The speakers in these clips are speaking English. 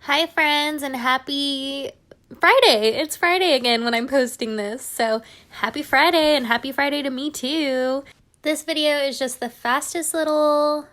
Hi friends and happy Friday. It's Friday again when I'm posting this. So happy Friday and happy Friday to me too. This video is just the fastest little...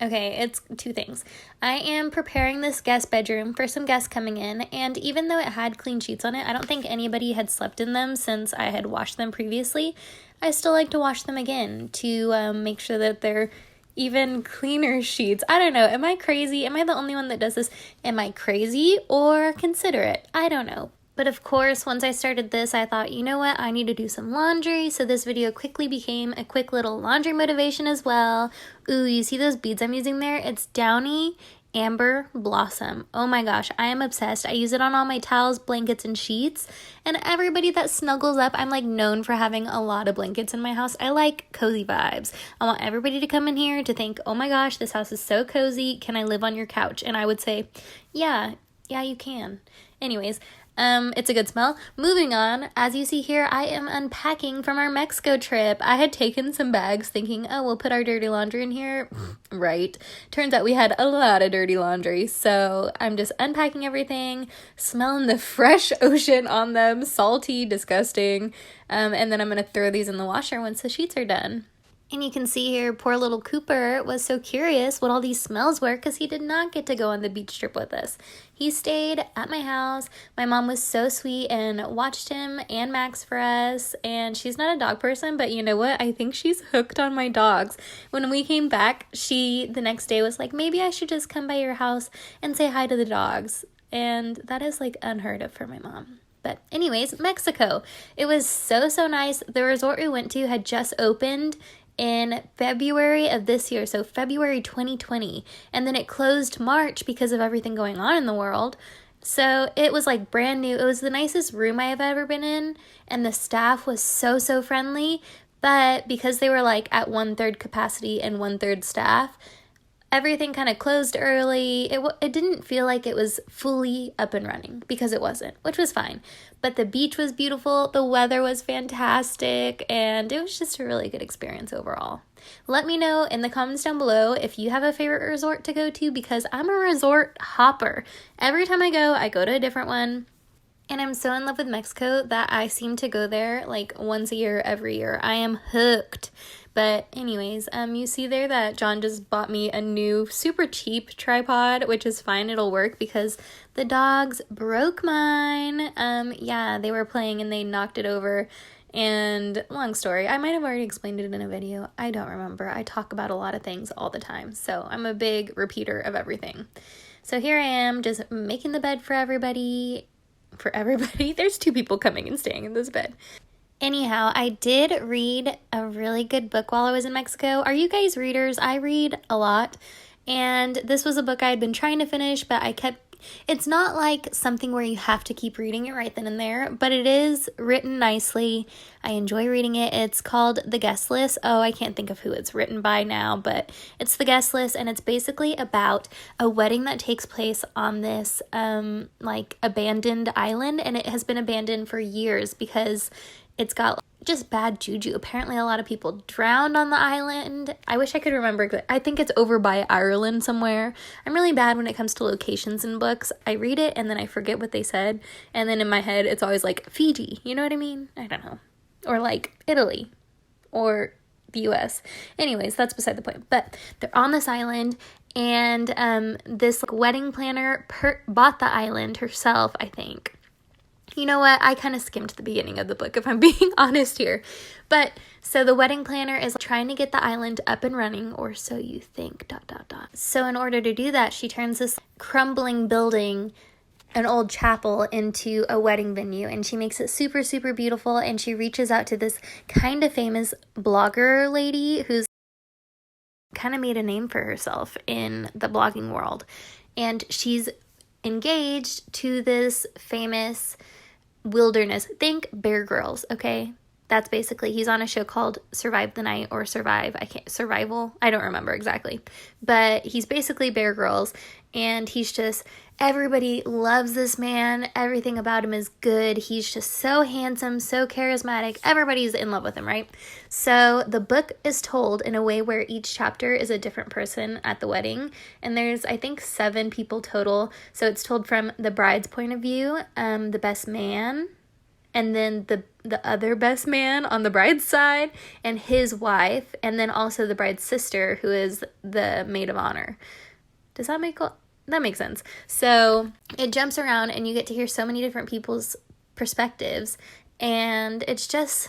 Okay, it's two things. I am preparing this guest bedroom for some guests coming in, and even though it had clean sheets on it, I don't think anybody had slept in them since I had washed them previously. I still like to wash them again to make sure that they're even cleaner sheets. I don't know. Am I crazy? Am I the only one that does this? Am I crazy or considerate? I don't know. But of course, once I started this, I thought, you know what? I need to do some laundry. So this video quickly became a quick little laundry motivation as well. Ooh, you see those beads I'm using there? It's Downy Amber Blossom. Oh my gosh, I am obsessed. I use it on all my towels, blankets, and sheets. And everybody that snuggles up, I'm like known for having a lot of blankets in my house. I like cozy vibes. I want everybody to come in here to think, oh my gosh, this house is so cozy. Can I live on your couch? And I would say, yeah, you can. Anyways, it's a good smell. Moving on, as you see here, I am unpacking from our Mexico trip. I had taken some bags thinking, oh, we'll put our dirty laundry in here. Right. Turns out we had a lot of dirty laundry. So I'm just unpacking everything, smelling the fresh ocean on them, salty, disgusting. And then I'm going to throw these in the washer once the sheets are done. And you can see here, poor little Cooper was so curious what all these smells were because he did not get to go on the beach trip with us. He stayed at my house. My mom was so sweet and watched him and Max for us. And she's not a dog person, but you know what? I think she's hooked on my dogs. When we came back, she the next day was like, maybe I should just come by your house and say hi to the dogs. And that is like unheard of for my mom. But anyways, Mexico. It was so nice. The resort we went to had just opened in February of this year, so February 2020, and then it closed March because of everything going on in the world. So it was like brand new. It was the nicest room I have ever been in, and the staff was so friendly, but because they were like at 1/3 capacity and 1/3 staff, everything kind of closed early. It didn't feel like it was fully up and running because it wasn't, which was fine. But the beach was beautiful, the weather was fantastic, and it was just a really good experience overall. Let me know in the comments down below if you have a favorite resort to go to because I'm a resort hopper. Every time I go to a different one. And I'm so in love with Mexico that I seem to go there like once a year, every year. I am hooked. But anyways, you see there that John just bought me a new super cheap tripod, which is fine. It'll work because the dogs broke mine. Yeah, they were playing and they knocked it over. And long story, I might have already explained it in a video. I don't remember. I talk about a lot of things all the time. So I'm a big repeater of everything. So here I am just making the bed for everybody. There's 2 people coming and staying in this bed. Anyhow, I did read a really good book while I was in Mexico. Are you guys readers? I read a lot, and this was a book I had been trying to finish, but it's not like something where you have to keep reading it right then and there, but it is written nicely. I enjoy reading it. It's called The Guest List. Oh, I can't think of who it's written by now, but it's The Guest List, and it's basically about a wedding that takes place on this like abandoned island, and it has been abandoned for years because it's got just bad juju. Apparently a lot of people drowned on the island. I wish I could remember. I think it's over by Ireland somewhere. I'm really bad when it comes to locations in books. I read it and then I forget what they said. And then in my head, it's always like Fiji. You know what I mean? I don't know. Or like Italy or the US. Anyways, that's beside the point. But they're on this island and this wedding planner bought the island herself, I think. You know what? I kind of skimmed the beginning of the book, if I'm being honest here. But, so the wedding planner is trying to get the island up and running, or so you think, ... So in order to do that, she turns this crumbling building, an old chapel, into a wedding venue. And she makes it super beautiful, and she reaches out to this kind of famous blogger lady who's kind of made a name for herself in the blogging world. And she's engaged to this famous wilderness. Think Bear Grylls, okay? That's basically, he's on a show called Survive the Night or Survival. I don't remember exactly. But he's basically Bear Grylls, and he's just, everybody loves this man. Everything about him is good. He's just so handsome, so charismatic. Everybody's in love with him, right? So the book is told in a way where each chapter is a different person at the wedding. And there's, I think, 7 people total. So it's told from the bride's point of view, the best man, and then the other best man on the bride's side, and his wife, and then also the bride's sister, who is the maid of honor. Does that make sense? So it jumps around, and you get to hear so many different people's perspectives, and it's just,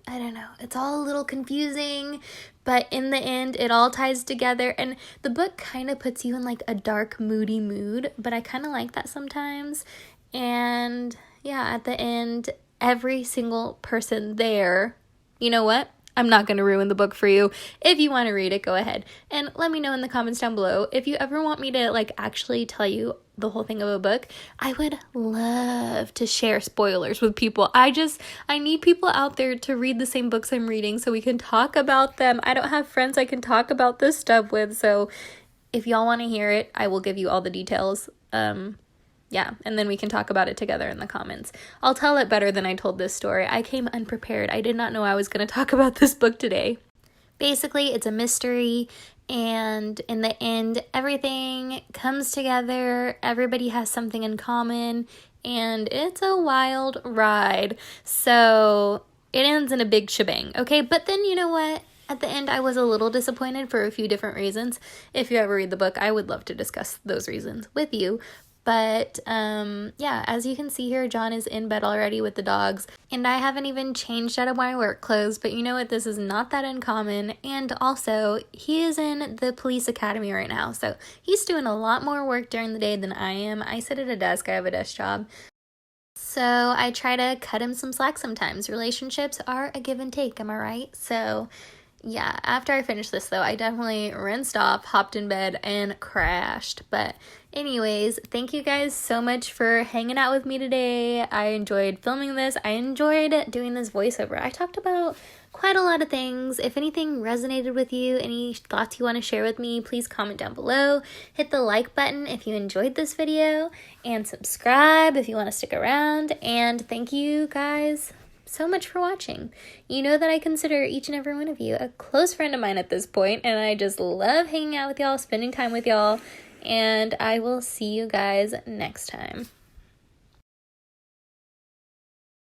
I don't know, it's all a little confusing, but in the end, it all ties together, and the book kind of puts you in like a dark, moody mood, but I kind of like that sometimes. And yeah, at the end, every single person there, you know what? I'm not going to ruin the book for you. If you want to read it, go ahead. And let me know in the comments down below. If you ever want me to like actually tell you the whole thing of a book, I would love to share spoilers with people. I need people out there to read the same books I'm reading so we can talk about them. I don't have friends I can talk about this stuff with. So if y'all want to hear it, I will give you all the details. Yeah, and then we can talk about it together in the comments. I'll tell it better than I told this story. I came unprepared. I did not know I was going to talk about this book today. Basically, it's a mystery, and in the end, everything comes together. Everybody has something in common, and it's a wild ride. So it ends in a big shebang, okay? But then you know what? At the end, I was a little disappointed for a few different reasons. If you ever read the book, I would love to discuss those reasons with you. But, yeah, as you can see here, John is in bed already with the dogs, and I haven't even changed out of my work clothes, but you know what? This is not that uncommon, and also, he is in the police academy right now, so he's doing a lot more work during the day than I am. I sit at a desk, I have a desk job, so I try to cut him some slack sometimes. Relationships are a give and take, am I right? So yeah, after I finished this though, I definitely rinsed off, hopped in bed, and crashed. But anyways, thank you guys so much for hanging out with me today. I enjoyed filming this. I enjoyed doing this voiceover. I talked about quite a lot of things. If anything resonated with you, any thoughts you want to share with me, please comment down below. Hit the like button if you enjoyed this video, and subscribe if you want to stick around. And thank you guys so much for watching. You know that I consider each and every one of you a close friend of mine at this point, and I just love hanging out with y'all, spending time with y'all, and I will see you guys next time.